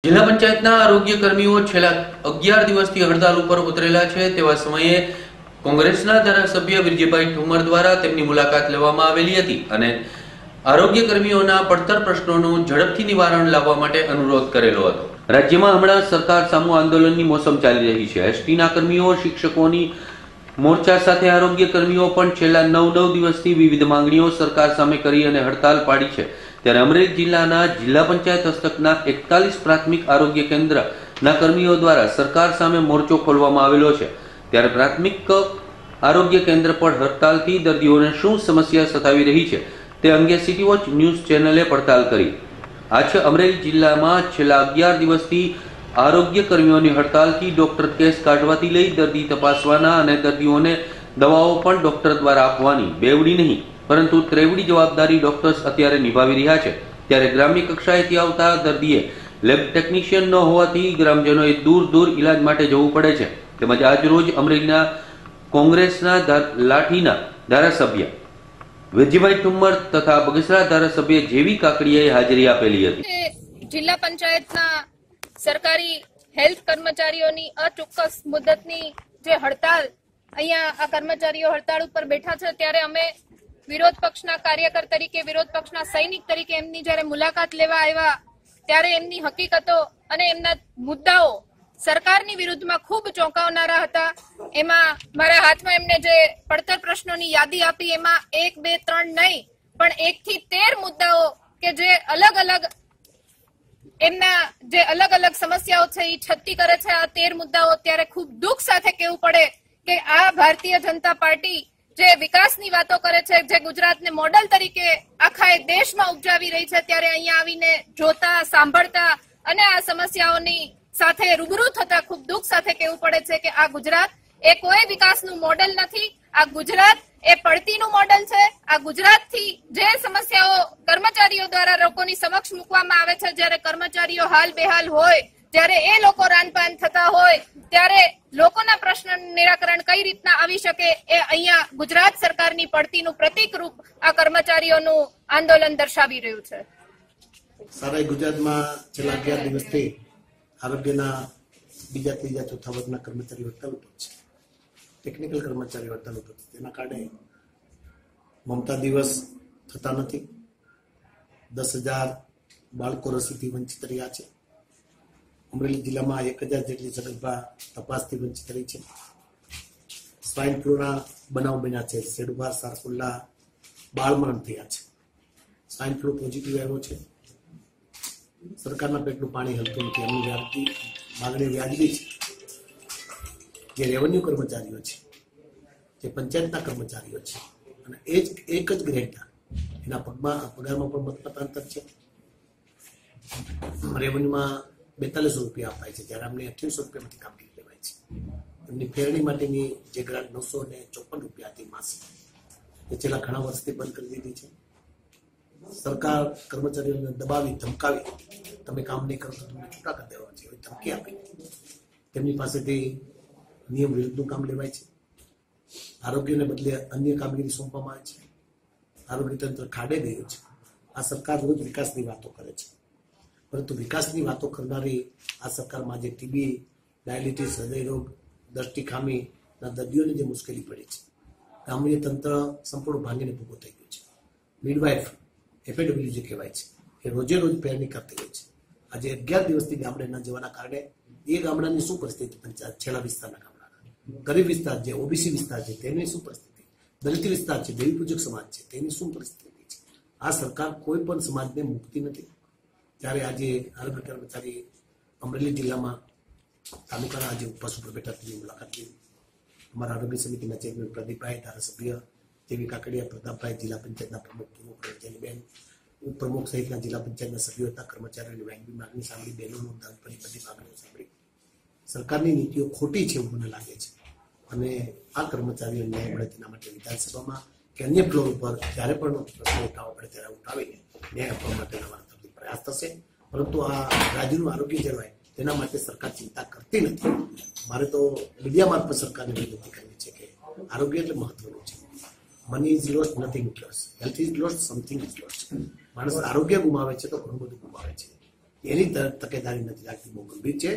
જિલ્લા પંચાયતના આરોગ્ય કર્મીઓ છેલ્લા 11 દિવસથી હડતાલ ઉપર ઉતરેલા છે। તેવા સમયે કોંગ્રેસના ધારાસભ્ય વિરજીભાઈ ઠુમર દ્વારા તેમની મુલાકાત લેવામાં આવેલી હતી અને આરોગ્ય કર્મીઓના પડતર પ્રશ્નોનું ઝડપથી નિવારણ લાવવા માટે અનુરોધ કરેલો હતો। રાજ્યમાં હમણાં સરકાર સામુ આંદોલનની મોસમ ચાલી રહી છે। એસટીના કર્મીઓ, શિક્ષકોની મોરચા સાથે આરોગ્ય કર્મીઓ પણ છેલ્લા 9 દિવસથી વિવિધ માંગણીઓ સરકાર સામે કરી અને હડતાલ પાડી છે। ત્યારે અમરેલી જિલ્લાના જિલ્લા પંચાયત હસ્તકના 41 પ્રાથમિક આરોગ્ય કેન્દ્રના કર્મીઓ દ્વારા સરકાર સામે મોરચો ખોલવામાં આવેલો છે। ત્યારે પ્રાથમિક આરોગ્ય કેન્દ્ર પર હડતાલથી દર્દીઓને શું સમસ્યા સતાવી રહી છે તે અંગે સિટી વોચ ન્યૂઝ ચેનલે પડતાલ કરી। આ છે અમરેલી જિલ્લામાં છેલ્લા 11 દિવસથી આરોગ્ય કર્મીઓની હડતાલથી ડોક્ટર કેસ કાઢવાથી લઈ દર્દી તપાસવાના અને દર્દીઓને દવાઓ પણ ડોક્ટર દ્વારા આપવાની બેવડી નહીં પરંતુ ત્રેવડી જવાબદારી ડોક્ટર્સ અત્યારે નિભાવી રહ્યા છે। ત્યારે ગ્રામ્ય કક્ષાએથી આવતા દર્દીએ લેબ ટેકનિશિયન ન હોવાથી ગ્રામજનોએ દૂર ઇલાજ માટે જવું પડે છે। તેમજ આજ રોજ અમરેલીના કોંગ્રેસના લાઠીના ધારાસભ્ય વિરજીભાઈ ઠુમર તથા બગસરા ધારાસભ્ય જેવી કાકડીયાએ હાજરી આપેલી હતી। જિલ્લા પંચાયતના સરકારી હેલ્થ કર્મચારીઓની અચોક્કસ મુદતની જે હડતાલ અહીંયા આ કર્મચારીઓ હડતાળ ઉપર બેઠા છે ત્યારે અમે વિરોધ પક્ષના કાર્યકર તરીકે, વિરોધ પક્ષના સૈનિક તરીકે એમની જ્યારે મુલાકાત લેવા આવ્યા ત્યારે એમની હકીકતો અને એમના મુદ્દાઓ સરકારની વિરુદ્ધમાં ખૂબ ચોંકાવનારા હતા। એમાં મારા હાથમાં એમને જે પડતર પ્રશ્નોની યાદી આપી એમાં 1, 2, 3 નહીં પણ 1 થી 13 મુદ્દાઓ કે જે એમના જે અલગ અલગ સમસ્યાઓ છે એ છતી કરે છે। આ 13 મુદ્દાઓ ત્યારે ખૂબ દુઃખ સાથે કહેવું પડે કે આ ભારતીય જનતા પાર્ટી જે વિકાસની વાતો કરે છે, જે ગુજરાતને મોડલ તરીકે આખા દેશમાં ઉપજાવી રહી છે, ત્યારે અહીંયા આવીને જોતા, સાંભળતા અને આ સમસ્યાઓની સાથે રૂબરૂ થતા ખૂબ દુઃખ સાથે કહેવું પડે છે કે આ ગુજરાત એ કોઈ વિકાસનું મોડલ નથી। આ ગુજરાત એ પડતીનું મોડલ છે। આ ગુજરાતથી જે સમસ્યાઓ કર્મચારીઓ દ્વારા લોકોની સમક્ષ મૂકવામાં આવે છે, જ્યારે કર્મચારીઓ હાલ બેહાલ હોય, જ્યારે એ લોકો રાનપાન થતા હોય ત્યારે લોકોના પ્રશ્નનું નિરાકરણ કઈ રીતના આવી શકે એ અહીંયા ગુજરાત સરકારની પડતીનું પ્રતીક રૂપ આ કર્મચારીઓનું આંદોલન દર્શાવી રહ્યું છે। સારા ગુજરાતમાં છેલ્લા 11 દિવસથી આરોગ્યના બીજા, ત્રીજા, ચોથા વર્ગના કર્મચારીઓ હડતાલ ઉપર છે। ટેકનિકલ કર્મચારીઓ હડતાલ ઉપર છે। તેના કારણે મમતા દિવસ થતા નથી। 10,000 બાળકો રસીથી વંચિત રહ્યા છે। અમરેલી જિલ્લામાં 1,000 જેટલી સગર્ભા તપાસથી વંચિત રહી છે। સ્વાઇન ફ્લુના બનાવ બન્યા છે। શેડુભા, સારકુલ્લા બાળ મરણ થયા છે। સ્વાઇન ફ્લુ પોઝિટિવ આવ્યો છે। સરકારના પેટનું પાણી હલતું નથી। એમની માગણી વ્યાજબી છે। જે રેવન્યુ કર્મચારીઓ છે, જે પંચાયતના કર્મચારીઓ છે અને એક જ ગ્રેડના એના પગારમાં પણ મતમતાંતર છે। રેવન્યુમાં 4200 રૂપિયા અપાય છે, જ્યારે અમને 2800 રૂપિયામાંથી કામગીરી લેવાય છે। એમની ફેરણી માટેની જે ગ્રાન્ટ 954 રૂપિયા હતી માસિક, એ છેલ્લા ઘણા વર્ષથી બંધ કરી દીધી છે। સરકાર કર્મચારીઓને દબાવી, ધમકાવી, તમે કામ નહીં કરો તો તમને છૂટા કરી દેવા છે એવી ધમકી આપી તેમની પાસેથી નિયમ વિરુદ્ધનું કામ લેવાય છે। આરોગ્યને બદલે અન્ય કામગીરી સોંપવામાં આવે છે। આરોગ્ય તંત્ર ખાડે ગયું છે। આ સરકાર રોજ વિકાસની વાતો કરે છે, પરંતુ વિકાસની વાતો કરનારી આ સરકારમાં જે ટીબી, ડાયાલિટીસ, હૃદયરોગ, દ્રષ્ટિ ખામીના દર્દીઓને જે મુશ્કેલી પડી છે, ગ્રામ્ય તંત્ર સંપૂર્ણ ભાંગીને ભૂગો થઈ ગયું છે। મિડવાઇફ, FAW જે કહેવાય છે, એ રોજે રોજ પેરણી કરતી હોય છે। આજે 11 દિવસથી ગામડે ન જવાના કારણે એ ગામડાની શું પરિસ્થિતિ, પંચાયત છેલ્લા વિસ્તારના ગામડાના ગરીબ વિસ્તાર છે, ઓબીસી વિસ્તાર છે, તેની શું પરિસ્થિતિ, દલિત વિસ્તાર છે, દેવી પૂજક સમાજ છે, તેની શું પરિસ્થિતિ છે। આ સરકાર કોઈ પણ સમાજને મુકતી નથી। ત્યારે આજે આરોગ્ય કર્મચારી અમરેલી જિલ્લામાં તાલુકાના આજે ઉપવાસ ઉપર બેઠા તેની મુલાકાત લીધી। અમારા આરોગ્ય સમિતિના ચેરમેન પ્રદીપભાઈ, ધારાસભ્ય જેવી કાકડીયા, પ્રતાપભાઈ, જિલ્લા પંચાયતના પ્રમુખ રંજનીબેન, ઉપપ્રમુખ સહિતના જિલ્લા પંચાયતના સભ્યો હતા। કર્મચારીઓની વાજબી માગણી સાંભળી, બહેનોનું બધી માગણીઓ સાંભળી। સરકારની નીતિઓ ખોટી છે એવું મને લાગે છે અને આ કર્મચારીઓ ન્યાય મળે તેના માટે વિધાનસભામાં કે અન્ય ફ્લોર ઉપર જ્યારે પણ પ્રશ્નો ઉઠાવવા પડે ત્યારે ઉઠાવીને ન્યાય આપવા માટેના અમારા પ્રયાસ થશે। પરંતુ આ રાજ્યનું આરોગ્ય જળવાય તેના માટે સરકાર ચિંતા કરતી નથી। મારે તો મીડિયા મારફત સરકારને વિનંતી કરવી છે કે આરોગ્ય એટલે મહત્વનું છે। Money is lost, nothing is lost, health is lost, something is lost. માણસ આરોગ્ય ગુમાવે છે તો ઘણું બધું ગુમાવે છે। એની તકેદારી નથી રાખતી, બહુ ગંભીર છે.